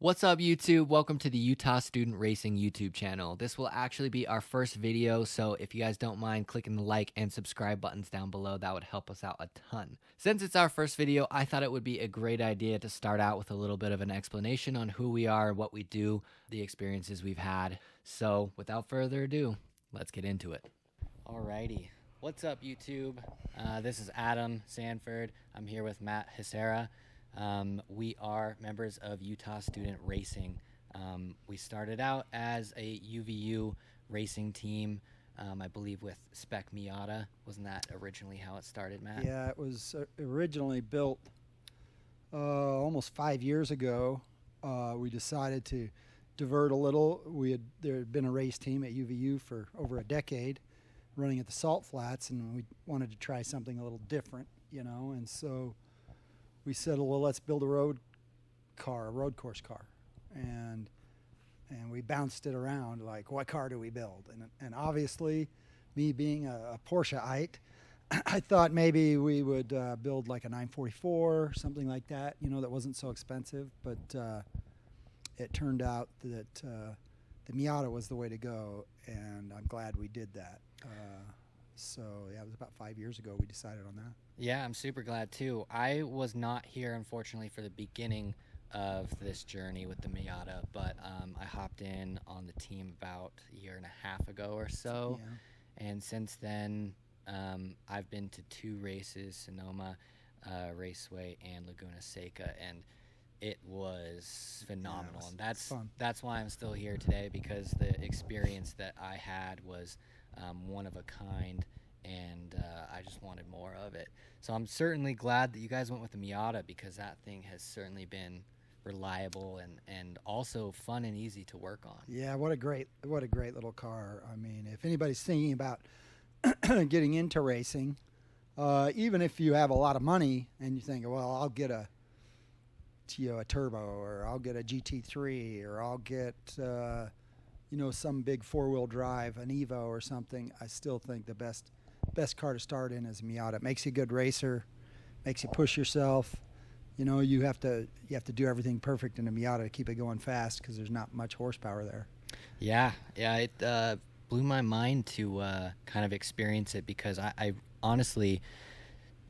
What's up, YouTube? Welcome to the Utah Student Racing YouTube channel. This will actually be our first video, so if you guys don't mind clicking the like and subscribe buttons down below, that would help us out a ton. Since it's our first video, I thought it would be a great idea to start out with a little bit of an explanation on who we are, what we do, the experiences we've had. So without further ado, let's get into it. Alrighty. What's up, YouTube? This is Adam Sanford. I'm here with Matt Hisera. We are members of Utah Student Racing. We started out as a UVU racing team, I believe with Spec Miata. Wasn't that originally how it started, Matt? Yeah, it was originally built almost 5 years ago. We decided to divert a little. There had been a race team at UVU for over a decade running at the Salt Flats, and we wanted to try something a little different, and so we said, well, let's build a road course car. And we bounced it around like, what car do we build? And obviously, me being a Porscheite, I thought maybe we would build like a 944, something like that, that wasn't so expensive. But it turned out that the Miata was the way to go, and I'm glad we did that. So yeah, it was about 5 years ago we decided on that. Yeah, I'm super glad too. I was not here, unfortunately, for the beginning of this journey with the Miata, but I hopped in on the team about a year and a half ago or so. Yeah. And since then, I've been to 2 races, Sonoma Raceway and Laguna Seca, and it was phenomenal. Yeah, And fun. that's why I'm still here today, because the experience that I had was one of a kind, and I just wanted more of it. So I'm certainly glad that you guys went with the Miata, because that thing has certainly been reliable and also fun and easy to work on. Yeah, what a great little car. I mean, if anybody's thinking about getting into racing, even if you have a lot of money and you think, well, I'll get a turbo, or I'll get a GT3, or I'll get some big 4-wheel drive, an Evo or something, I still think the best car to start in is a Miata. It makes you a good racer, makes you push yourself. You have to do everything perfect in a Miata to keep it going fast, because there's not much horsepower there. Yeah, it blew my mind to kind of experience it, because I honestly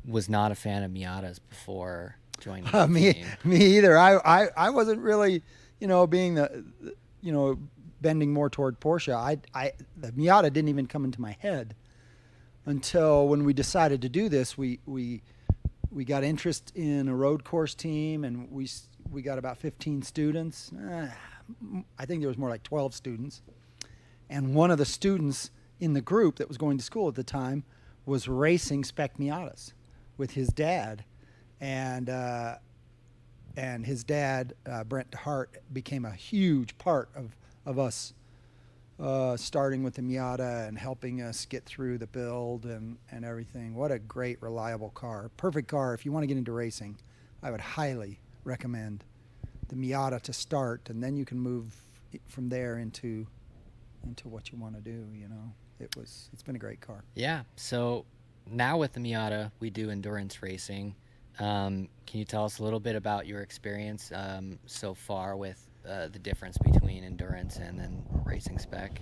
was not a fan of Miatas before joining the team. Me either. I wasn't really, being bending more toward Porsche. The Miata didn't even come into my head until when we decided to do this. We got interest in a road course team, and we got about 15 students. I think there was more like 12 students. And one of the students in the group that was going to school at the time was racing Spec Miatas with his dad. And his dad, Brent Hart, became a huge part of us starting with the Miata and helping us get through the build and everything. What a great, reliable car. Perfect car. If you want to get into racing, I would highly recommend the Miata to start, and then you can move from there into what you want to do. It's been a great car. Yeah, so now with the Miata, we do endurance racing. Can you tell us a little bit about your experience so far with the difference between endurance and then racing spec?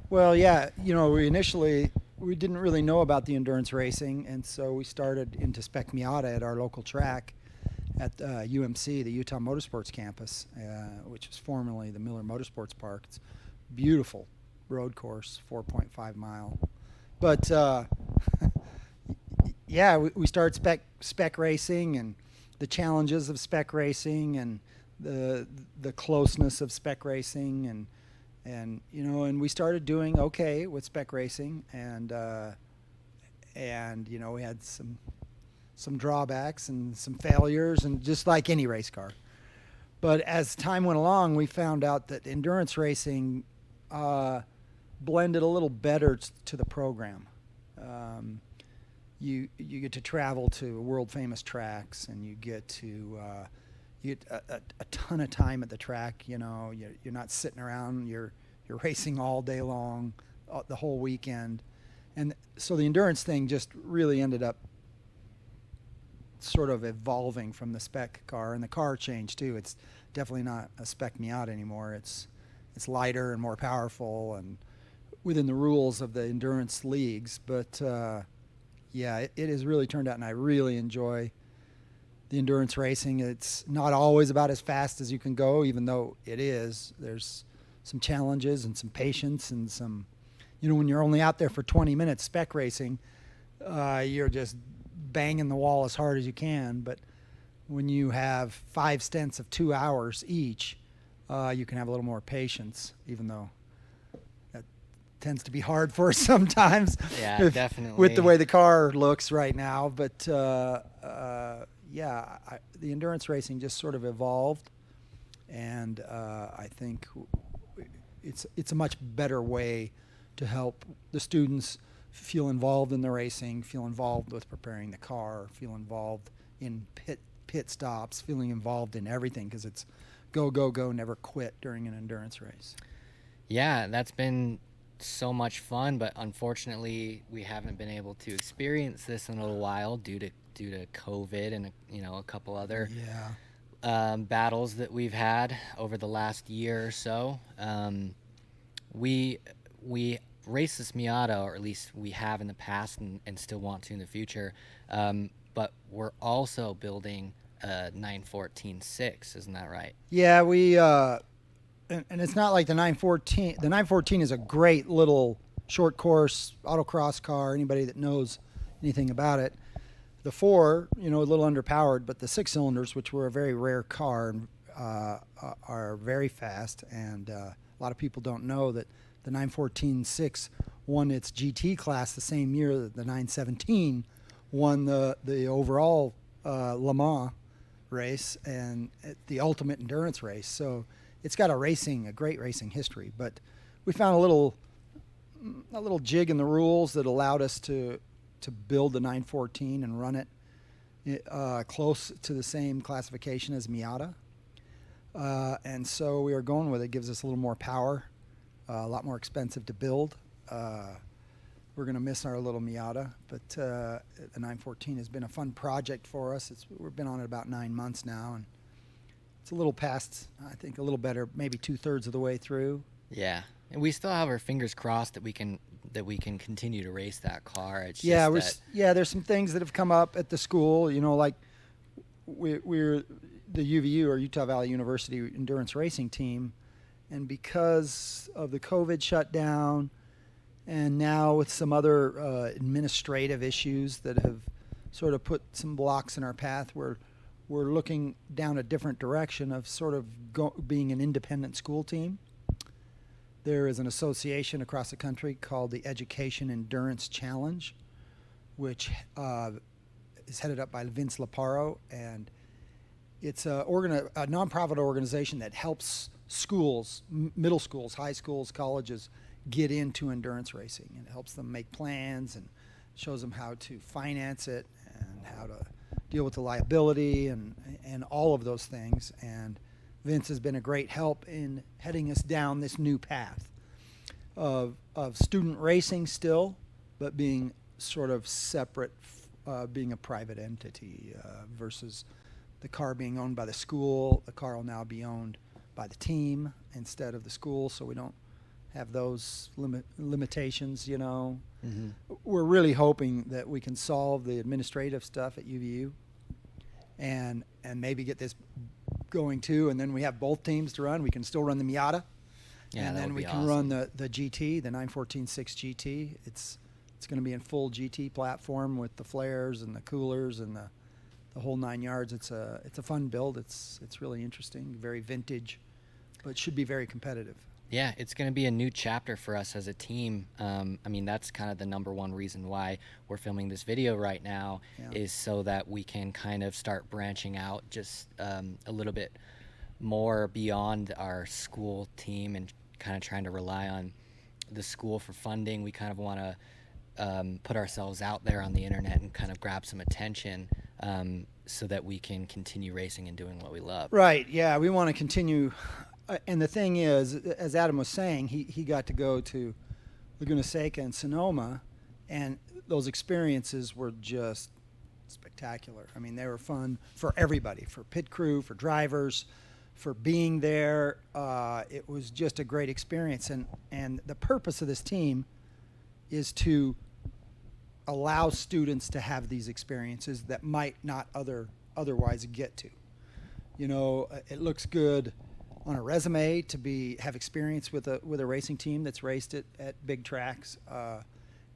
Well, yeah, we didn't really know about the endurance racing, and so we started into Spec Miata at our local track at UMC, the Utah Motorsports Campus, which was formerly the Miller Motorsports Park. It's a beautiful road course, 4.5 mile. But yeah, we started spec racing, and the challenges of spec racing, and the closeness of spec racing, and we started doing okay with spec racing, and we had some drawbacks and some failures, and just like any race car. But as time went along, we found out that endurance racing blended a little better to the program. You get to travel to world famous tracks, and you get a ton of time at the track. You're not sitting around. You're racing all day long, the whole weekend, and so the endurance thing just really ended up sort of evolving from the spec car, and the car changed too. It's definitely not a spec Miata anymore. It's lighter and more powerful and within the rules of the endurance leagues. But yeah, it has really turned out, and I really enjoy the endurance racing. It's not always about as fast as you can go, even though it is. There's some challenges and some patience and some, when you're only out there for 20 minutes spec racing, you're just banging the wall as hard as you can. But when you have 5 stints of 2 hours each, you can have a little more patience, even though that tends to be hard for us sometimes. Yeah, definitely. With the way the car looks right now. But yeah, the endurance racing just sort of evolved, and I think it's a much better way to help the students feel involved in the racing, feel involved with preparing the car, feel involved in pit stops, feeling involved in everything, because it's go, go, go, never quit during an endurance race. Yeah, that's been so much fun, but unfortunately we haven't been able to experience this in a little while due to COVID and a couple other battles that we've had over the last year or so. We race this Miata, or at least we have in the past and still want to in the future, but we're also building a 914-6, isn't that right? Yeah, we and it's not like the 914. The 914 is a great little short course autocross car. Anybody that knows anything about it. The 4, a little underpowered, but the 6 cylinders, which were a very rare car, are very fast. And a lot of people don't know that the 914-6 won its GT class the same year that the 917 won the overall Le Mans race and the ultimate endurance race. So it's got a great racing history. But we found a little jig in the rules that allowed us to build the 914 and run it close to the same classification as Miata. And so we are going with it. It gives us a little more power, a lot more expensive to build. We're going to miss our little Miata, but the 914 has been a fun project for us. We've been on it about 9 months now, and it's a little past, I think a little better, maybe 2/3 of the way through. Yeah, and we still have our fingers crossed that we can continue to race that car. It's there's some things that have come up at the school, like we're the UVU, or Utah Valley University Endurance Racing Team, and because of the COVID shutdown, and now with some other administrative issues that have sort of put some blocks in our path, we're looking down a different direction of sort of being an independent school team. There is an association across the country called the Education Endurance Challenge, which is headed up by Vince Laparo, and it's a nonprofit organization that helps schools, middle schools, high schools, colleges, get into endurance racing, and it helps them make plans and shows them how to finance it and how to deal with the liability and all of those things. And Vince has been a great help in heading us down this new path of student racing still, but being sort of separate, being a private entity versus the car being owned by the school. The car will now be owned by the team instead of the school, so we don't have those limitations, Mm-hmm. We're really hoping that we can solve the administrative stuff at UVU and maybe get this going too, and then we have both teams to run. We can still run the Miata, and then we can run the GT, the 914-6 GT. It's going to be in full GT platform with the flares and the coolers and the whole 9 yards. It's a fun build. It's really interesting, very vintage, but should be very competitive. Yeah, it's going to be a new chapter for us as a team. That's kind of the number one reason why we're filming this video right now, is so that we can kind of start branching out just a little bit more beyond our school team and kind of trying to rely on the school for funding. We kind of want to put ourselves out there on the internet and kind of grab some attention so that we can continue racing and doing what we love. Right, yeah, we want to continue. And the thing is, as Adam was saying, he got to go to Laguna Seca and Sonoma, and those experiences were just spectacular. I mean, they were fun for everybody, for pit crew, for drivers, for being there. It was just a great experience. And the purpose of this team is to allow students to have these experiences that might not otherwise get to. You know, it looks good on a resume to have experience with a racing team that's raced at big tracks,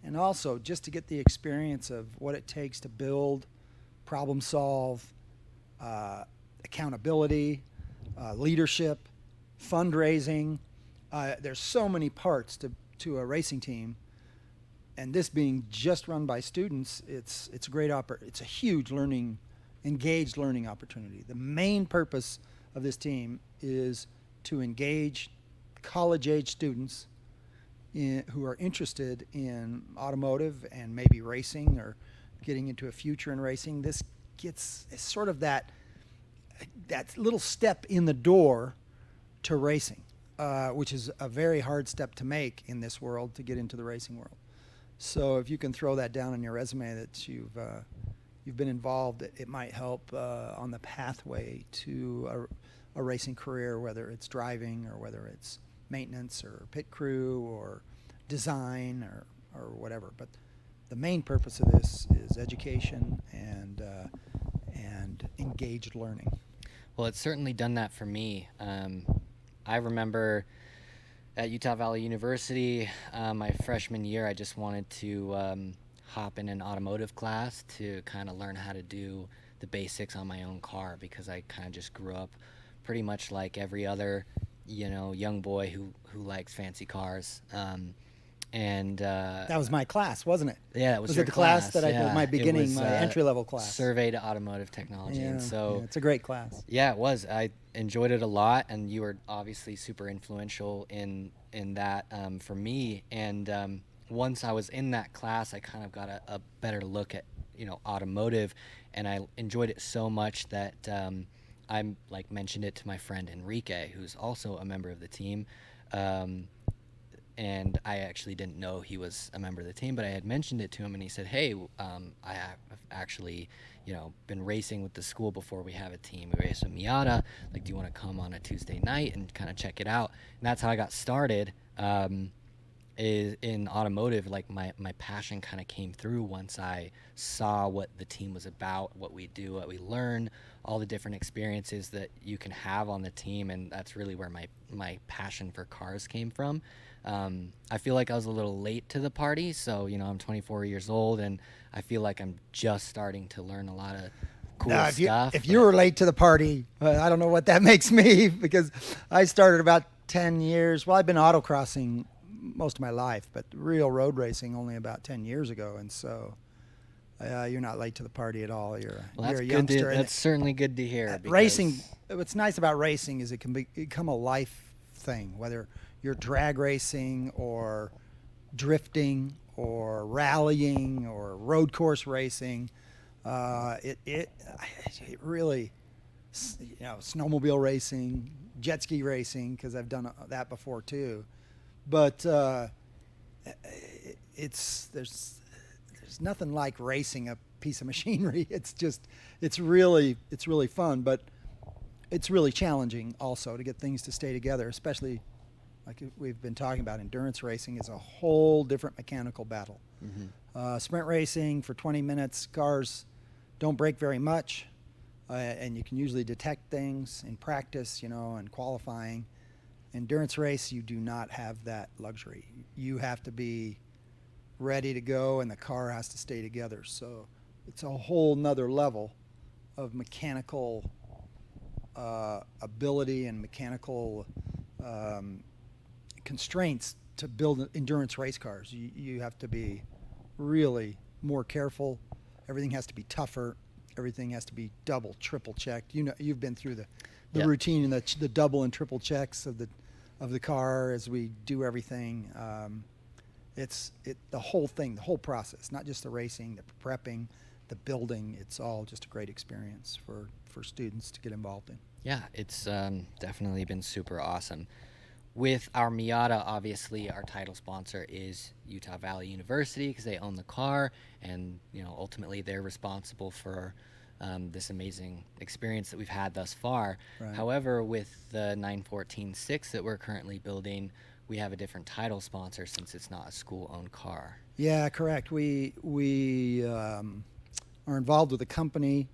and also just to get the experience of what it takes to build, problem solve, accountability, leadership, fundraising. There's so many parts to a racing team, and this being just run by students, it's a great it's a huge engaged learning opportunity. The main purpose of this team is to engage college-age students who are interested in automotive and maybe racing or getting into a future in racing. This gets sort of that little step in the door to racing, which is a very hard step to make in this world, to get into the racing world. So if you can throw that down on your resume that you've been involved, it might help on the pathway to a racing career, whether it's driving or whether it's maintenance or pit crew or design or whatever. But the main purpose of this is education and engaged learning. Well, it's certainly done that for me. I remember at Utah Valley University, my freshman year, I just wanted to hop in an automotive class to kind of learn how to do the basics on my own car, because I kind of just grew up pretty much like every other, young boy who likes fancy cars. That was my class, wasn't it? Yeah, that was it your the class that I did, my beginning, was, my entry-level class? Survey to Automotive Technology. Yeah, and so it's a great class. Yeah, it was. I enjoyed it a lot, and you were obviously super influential in that for me. And once I was in that class, I kind of got a better look at automotive, and I enjoyed it so much that I mentioned it to my friend Enrique, who's also a member of the team. And I actually didn't know he was a member of the team, but I had mentioned it to him, and he said, "Hey, I have actually, been racing with the school before we have a team. We race with Miata. Do you want to come on a Tuesday night and kind of check it out?" And that's how I got started. Is in automotive. My passion kind of came through once I saw what the team was about, what we do, what we learn, all the different experiences that you can have on the team, and that's really where my passion for cars came from. I feel like I was a little late to the party, so I'm 24 years old, and I feel like I'm just starting to learn a lot of cool stuff. If you were late to the party, I don't know what that makes me, because I started about 10 years. Well, I've been autocrossing most of my life, but real road racing only about 10 years ago, and so you're not late to the party at all. You're a youngster. That's certainly good to hear. Racing, what's nice about racing is it can become a life thing, whether you're drag racing or drifting or rallying or road course racing. It really, snowmobile racing, jet ski racing, because I've done that before too. But there's nothing like racing a piece of machinery. It's really fun, but it's really challenging also to get things to stay together, especially like we've been talking about. Endurance racing is a whole different mechanical battle. Mm-hmm. Sprint racing for 20 minutes, cars don't break very much, and you can usually detect things in practice, and qualifying. Endurance race, you do not have that luxury. You have to be ready to go, and the car has to stay together. So it's a whole nother level of mechanical ability and mechanical constraints to build endurance race cars. You have to be really more careful. Everything has to be tougher. Everything has to be double, triple checked. You've been through the routine and the double and triple checks of the car as we do everything. The whole thing, the whole process, not just the racing, the prepping, the building. It's all just a great experience for students to get involved in. Yeah, it's definitely been super awesome. with our Miata, obviously our title sponsor is Utah Valley University because they own the car, and ultimately they're responsible for this amazing experience that we've had thus far. Right. However, with the 914-6 that we're currently building, we have a different title sponsor since it's not a school-owned car. Yeah, correct. We are involved with a company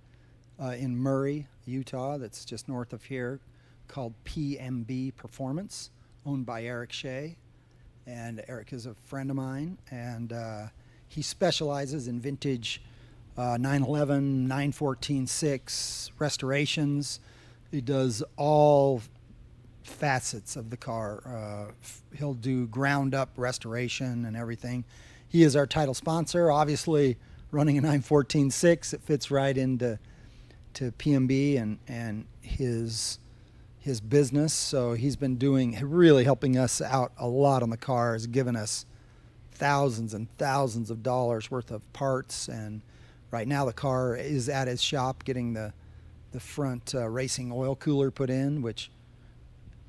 in Murray, Utah, that's just north of here, called PMB Performance, owned by Eric Shea. And Eric is a friend of mine, and he specializes in vintage 911, 914-6 restorations. He does all facets of the car. He'll do ground up restoration and everything. He is our title sponsor. Obviously, running a 914-6, it fits right into PMB and his business. So he's been really helping us out a lot on the car. Has given us thousands and thousands of dollars worth of parts, and right now the car is at his shop getting the front racing oil cooler put in, which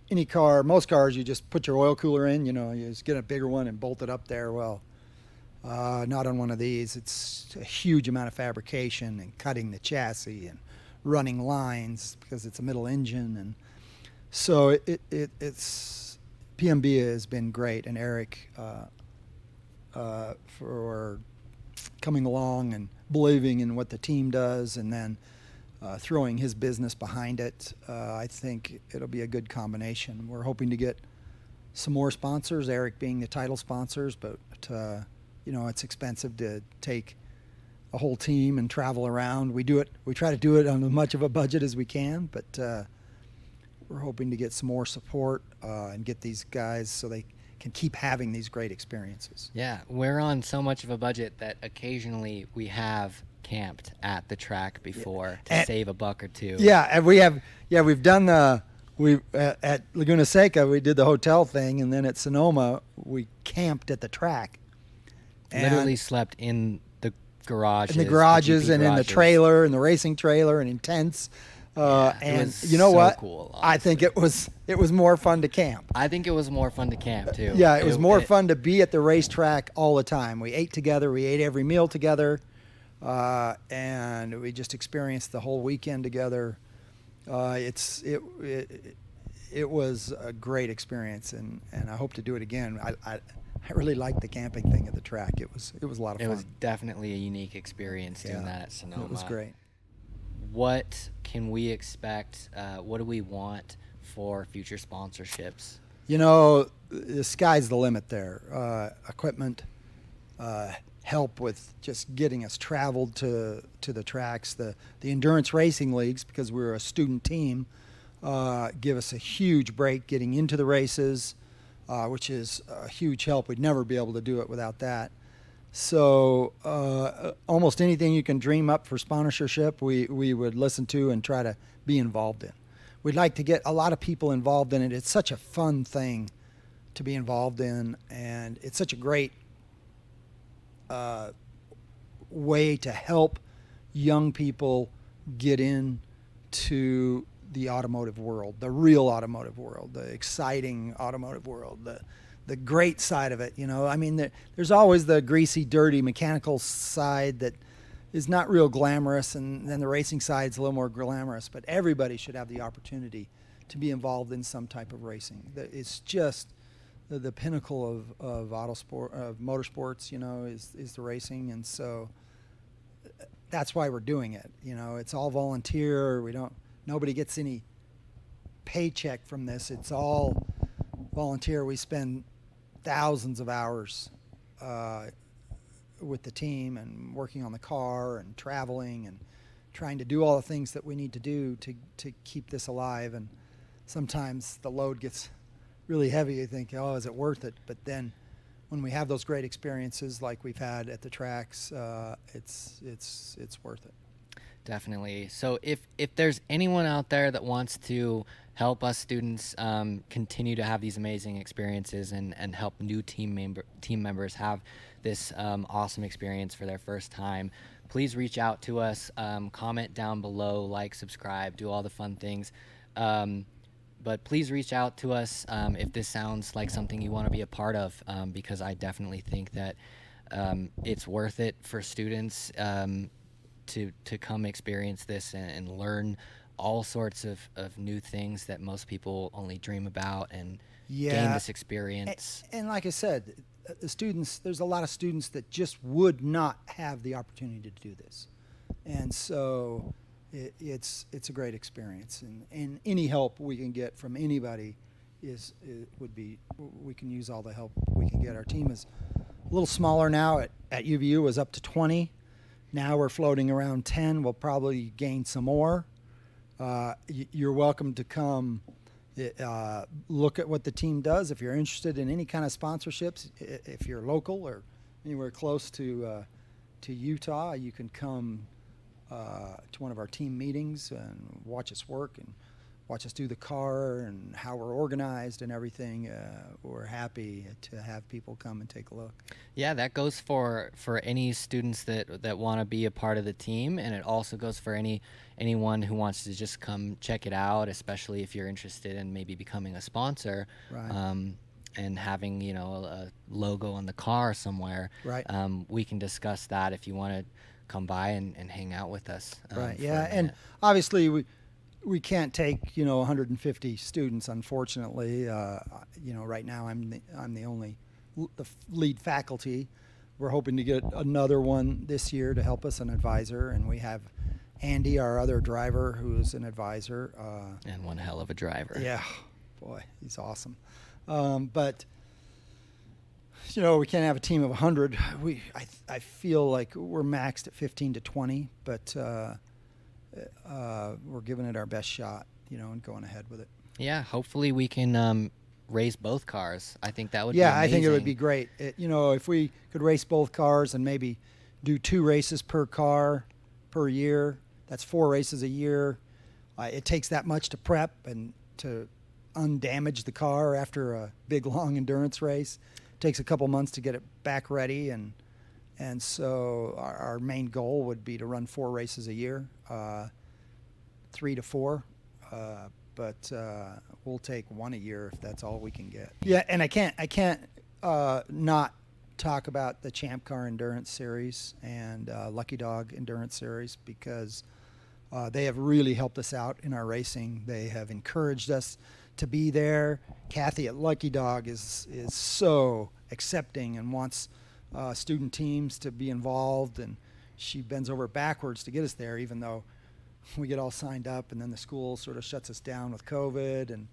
most cars, you just put your oil cooler in, you just get a bigger one and bolt it up there. Well, not on one of these. It's a huge amount of fabrication and cutting the chassis and running lines because it's a middle engine, and so it's PMB has been great, and Eric for coming along and believing in what the team does, and then throwing his business behind it. I think it'll be a good combination. We're hoping to get some more sponsors, Eric being the title sponsors, but it's expensive to take a whole team and travel around. We try to do it on as much of a budget as we can, but we're hoping to get some more support and get these guys so they can keep having these great experiences. Yeah, we're on so much of a budget that occasionally we have camped at the track before to save a buck or two. Yeah, and we've done at Laguna Seca we did the hotel thing, and then at Sonoma we camped at the track. Literally slept in the garages. In the garages and in the trailer, in the racing trailer, and in tents. And you know what? Cool, I think it was more fun to camp. I think it was more fun to camp too. Yeah, it was more fun to be at the racetrack all the time. We ate together. We ate every meal together, and we just experienced the whole weekend together. It was a great experience, and I hope to do it again. I really liked the camping thing at the track. It was a lot of fun. It was definitely a unique experience doing that at Sonoma. It was great. What can we expect? What do we want for future sponsorships? The sky's the limit there. Equipment, help with just getting us traveled to the tracks. The endurance racing leagues, because we're a student team, give us a huge break getting into the races, which is a huge help. We'd never be able to do it without that. So almost anything you can dream up for sponsorship, we would listen to and try to be involved in. We'd like to get a lot of people involved in it. It's such a fun thing to be involved in, and it's such a great way to help young people get into the automotive world, the real automotive world, the exciting automotive world, the great side of it. I mean, there's always the greasy, dirty mechanical side that is not real glamorous, and then the racing side is a little more glamorous. But everybody should have the opportunity to be involved in some type of racing. It's just the pinnacle of motorsports. Is the racing, and so that's why we're doing it. It's all volunteer. Nobody gets any paycheck from this. It's all volunteer. We spend thousands of hours with the team and working on the car and traveling and trying to do all the things that we need to do to keep this alive. And sometimes the load gets really heavy. You think, oh, is it worth it? But then when we have those great experiences like we've had at the tracks, it's worth it. Definitely. So if there's anyone out there that wants to help us students continue to have these amazing experiences and help new team members have this awesome experience for their first time, please reach out to us, comment down below, like, subscribe, do all the fun things. But please reach out to us if this sounds like something you want to be a part of, because I definitely think that it's worth it for students to come experience this and learn all sorts of new things that most people only dream about, and gain this experience. And like I said, the students, there's a lot of students that just would not have the opportunity to do this. And so it's a great experience, and any help we can get from anybody would be, we can use all the help we can get. Our team is a little smaller now. At UVU was up to 20. Now we're floating around 10. We'll probably gain some more. You're welcome to come look at what the team does. If you're interested in any kind of sponsorships, if you're local or anywhere close to Utah, you can come to one of our team meetings and watch us work and watch us do the car and how we're organized and everything. We're happy to have people come and take a look. Yeah, that goes for any students that want to be a part of the team, and it also goes for anyone who wants to just come check it out, especially if you're interested in maybe becoming a sponsor. Right. And having, you know, a logo on the car somewhere. Right. We can discuss that if you want to come by and hang out with us. Right. For Yeah. a And minute. obviously we can't take 150 students, unfortunately. Right now I'm the only lead faculty. We're hoping to get another one this year to help us, an advisor, and we have Andy, our other driver, who's an advisor. And one hell of a driver. Yeah, boy, he's awesome. But we can't have a team of 100. I feel like we're maxed at 15 to 20, but we're giving it our best shot, and going ahead with it. Yeah, hopefully we can race both cars. I think that would be Yeah, amazing. I think it would be great. If we could race both cars and maybe do 2 races per car per year, that's 4 races a year. It takes that much to prep and to undamage the car after a big, long endurance race. It takes a couple months to get it back ready, and so our main goal would be to run 4 races a year, 3 to 4. But we'll take 1 a year if that's all we can get. Yeah, and I can't not talk about the Champ Car Endurance Series and Lucky Dog Endurance Series, because they have really helped us out in our racing. They have encouraged us to be there. Kathy at Lucky Dog is so accepting and wants student teams to be involved, and she bends over backwards to get us there, even though we get all signed up and then the school sort of shuts us down with COVID. And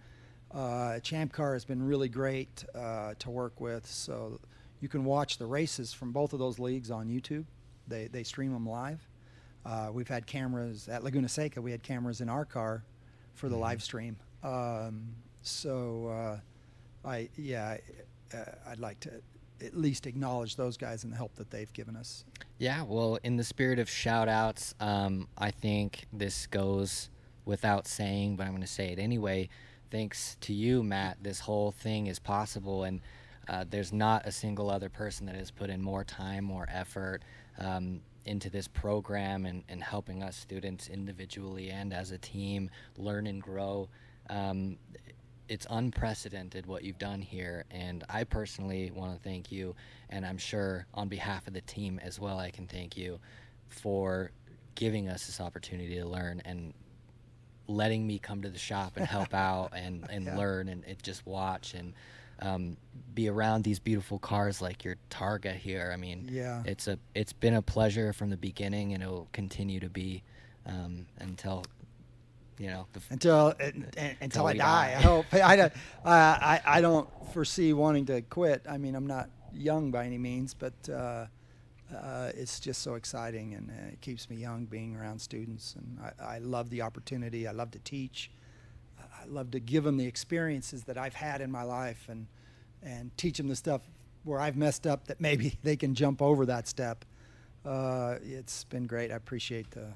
Champ Car has been really great to work with. So you can watch the races from both of those leagues on YouTube. They stream them live. We've had cameras at Laguna Seca. We had cameras in our car for the live stream. I'd like to at least acknowledge those guys and the help that they've given us. Yeah, well, in the spirit of shout-outs, I think this goes without saying, but I'm going to say it anyway. Thanks to you, Matt, this whole thing is possible, and there's not a single other person that has put in more time, more effort into this program and helping us students individually and as a team learn and grow. It's unprecedented what you've done here, and I personally want to thank you, and I'm sure on behalf of the team as well, I can thank you for giving us this opportunity to learn and letting me come to the shop and help out and Yeah. learn and just watch and be around these beautiful cars like your Targa here. I mean, Yeah. it's been a pleasure from the beginning, and it will continue to be until until I we die. I hope. I don't foresee wanting to quit. I mean, I'm not young by any means, but it's just so exciting, and it keeps me young being around students. And I love the opportunity. I love to teach. I love to give them the experiences that I've had in my life, and teach them the stuff where I've messed up that maybe they can jump over that step. It's been great. I appreciate the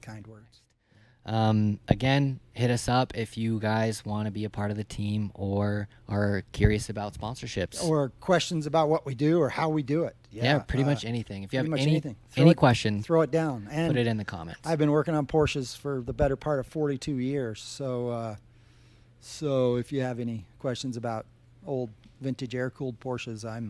kind words. Again, hit us up if you guys want to be a part of the team or are curious about sponsorships. Or questions about what we do or how we do it. Yeah, pretty much anything. If you have pretty much any anything. any question, Throw it down. And put it in the comments. I've been working on Porsches for the better part of 42 years, so So if you have any questions about old vintage air-cooled Porsches, I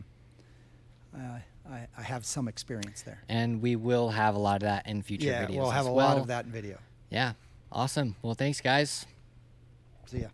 have some experience there. And we will have a lot of that in future videos. We'll have as a well. lot of that in video. Yeah. Awesome. Well, thanks, guys. See ya.